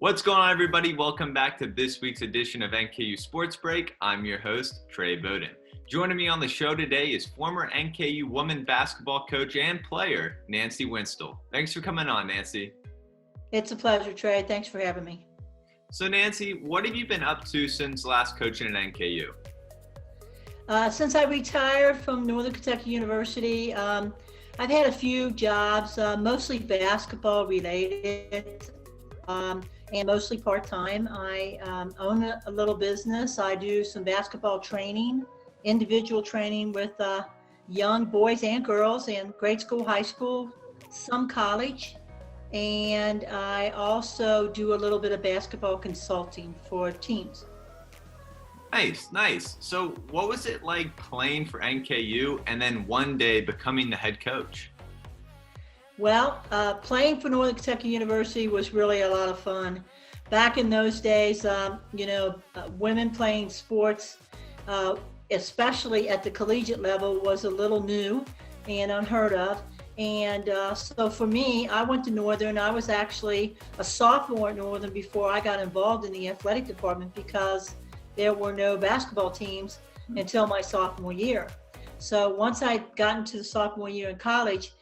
What's going on, everybody? Welcome back to this week's edition of NKU Sports Break. I'm your host, Trey Bowden. Joining me on the show today is former NKU women basketball coach and player, Nancy Winstel. Thanks for coming on, Nancy. It's a pleasure, Trey. Thanks for having me. So, Nancy, what have you been up to since last coaching at NKU? Since I retired from Northern Kentucky University, I've had a few jobs, mostly basketball related. And mostly part-time. I own a little business. I do some basketball training, individual training with young boys and girls in grade school, high school, some college. And I also do a little bit of basketball consulting for teams. Nice. So what was it like playing for NKU and then one day becoming the head coach? Well, playing for Northern Kentucky University was really a lot of fun. Back in those days, women playing sports, especially at the collegiate level, was a little new and unheard of. And so for me, I went to Northern. I was actually a sophomore at Northern before I got involved in the athletic department because there were no basketball teams until my sophomore year. So once I got into the sophomore year in college,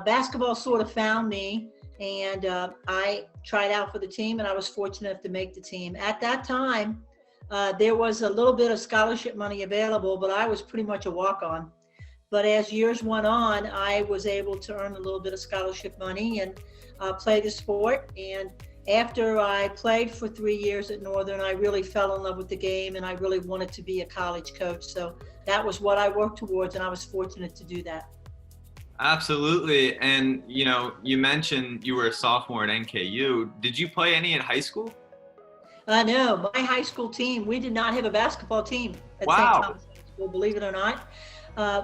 basketball sort of found me, and I tried out for the team, and I was fortunate enough to make the team. At that time, there was a little bit of scholarship money available, but I was pretty much a walk-on. But as years went on, I was able to earn a little bit of scholarship money and play the sport. And after I played for 3 years at Northern, I really fell in love with the game, and I really wanted to be a college coach. So that was what I worked towards, and I was fortunate to do that. Absolutely. And, you mentioned you were a sophomore at NKU. Did you play any in high school? No, my high school team, we did not have a basketball team at Wow. St. Thomas High School, believe it or not.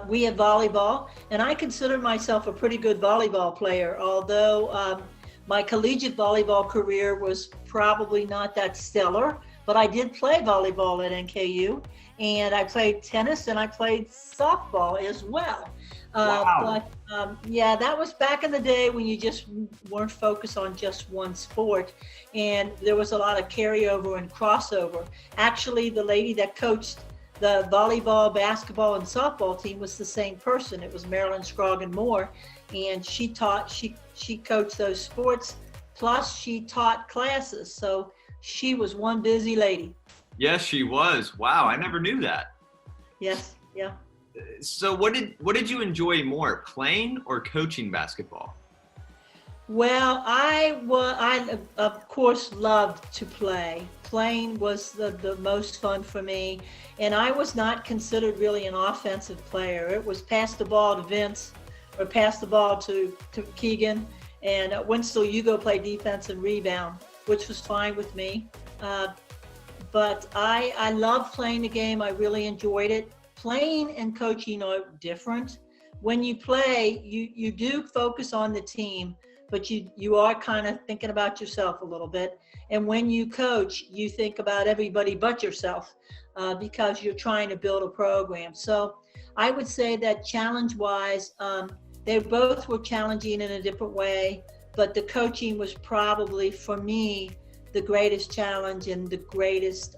We had volleyball, and I considered myself a pretty good volleyball player, although my collegiate volleyball career was probably not that stellar, but I did play volleyball at NKU, and I played tennis, and I played softball as well. Wow. But that was back in the day when you just weren't focused on just one sport, and there was a lot of carryover and crossover. Actually, the lady that coached the volleyball, basketball, and softball team was the same person. It was Marilyn Scroggin Moore, and she coached those sports, plus she taught classes. So she was one busy lady. Yes, she was. Wow, I never knew that. Yes, yeah. So what did you enjoy more, playing or coaching basketball? Well, I of course loved to play. Playing was the most fun for me, and I was not considered really an offensive player. It was pass the ball to Vince or pass the ball to Keegan, and Winstel, you go play defense and rebound, which was fine with me. But I loved playing the game. I really enjoyed it. Playing and coaching are different. When you play, you do focus on the team, but you are kind of thinking about yourself a little bit. And when you coach, you think about everybody but yourself because you're trying to build a program. So I would say that challenge-wise, they both were challenging in a different way, but the coaching was probably, for me, the greatest challenge and the greatest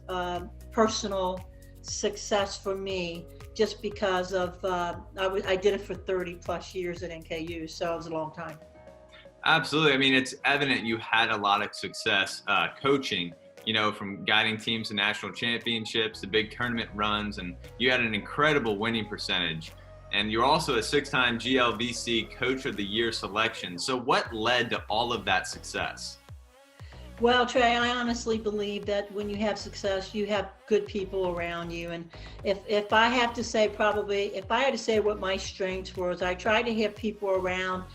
personal success for me, just because of I did it for 30 plus years at NKU, so it was a long time. Absolutely. I mean, it's evident you had a lot of success coaching, from guiding teams to national championships to big tournament runs, and you had an incredible winning percentage. And you're also a 6-time GLVC Coach of the Year selection. So what led to all of that success? Well, Trey, I honestly believe that when you have success, you have good people around you. And if I have to say, if I had to say what my strengths were, is I tried to have people around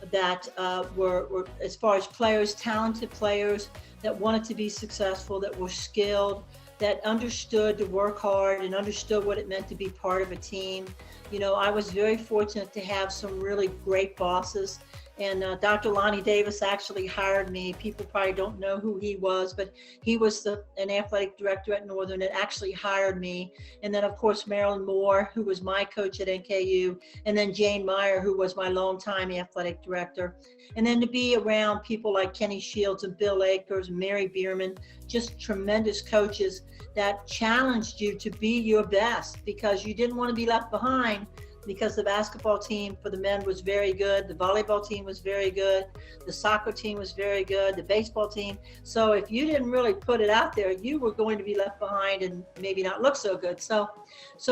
that were, as far as players, talented players that wanted to be successful, that were skilled, that understood to work hard and understood what it meant to be part of a team. I was very fortunate to have some really great bosses. And Dr. Lonnie Davis actually hired me. People probably don't know who he was, but he was an athletic director at Northern that actually hired me. And then, of course, Marilyn Moore, who was my coach at NKU, and then Jane Meyer, who was my longtime athletic director. And then to be around people like Kenny Shields and Bill Akers, Mary Bierman, just tremendous coaches that challenged you to be your best because you didn't want to be left behind, because the basketball team for the men was very good, the volleyball team was very good, the soccer team was very good, the baseball team. So if you didn't really put it out there, you were going to be left behind and maybe not look so good. So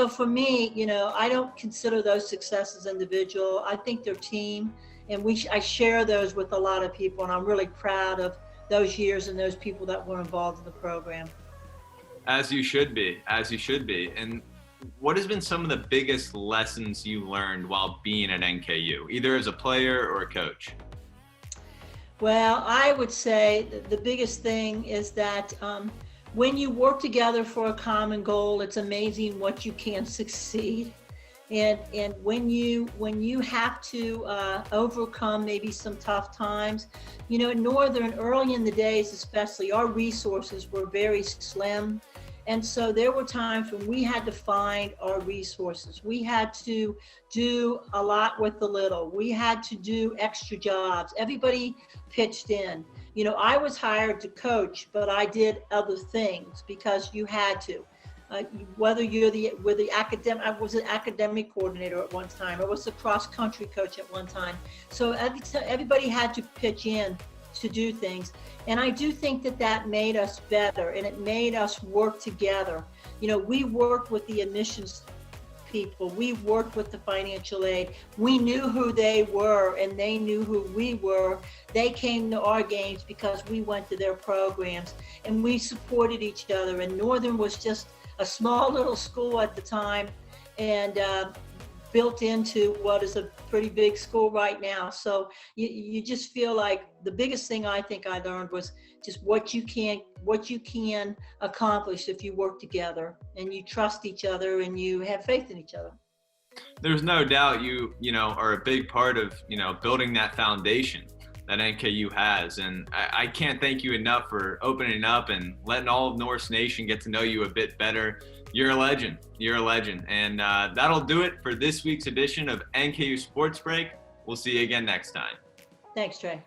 for me, I don't consider those successes individual. I think they're team, and I share those with a lot of people, and I'm really proud of those years and those people that were involved in the program. As you should be. And what has been some of the biggest lessons you learned while being at NKU, either as a player or a coach? Well, I would say the biggest thing is that when you work together for a common goal, it's amazing what you can succeed. And when you have to overcome maybe some tough times, at Northern, early in the days especially, our resources were very slim. And so there were times when we had to find our resources. We had to do a lot with the little. We had to do extra jobs. Everybody pitched in. I was hired to coach, but I did other things because you had to. Whether you're the academic, I was an academic coordinator at one time. I was a cross country coach at one time. So everybody had to pitch in to do things. And I do think that made us better, and it made us work together. We worked with the admissions people. We worked with the financial aid. We knew who they were, and they knew who we were. They came to our games because we went to their programs, and we supported each other. And Northern was just a small little school at the time, and built into what is a pretty big school right now. So you just feel like the biggest thing I think I learned was just what you can accomplish if you work together and you trust each other and you have faith in each other. There's no doubt you are a big part of, building that foundation that NKU has. And I can't thank you enough for opening up and letting all of Norse Nation get to know you a bit better. You're a legend. And that'll do it for this week's edition of NKU Sports Break. We'll see you again next time. Thanks, Trey.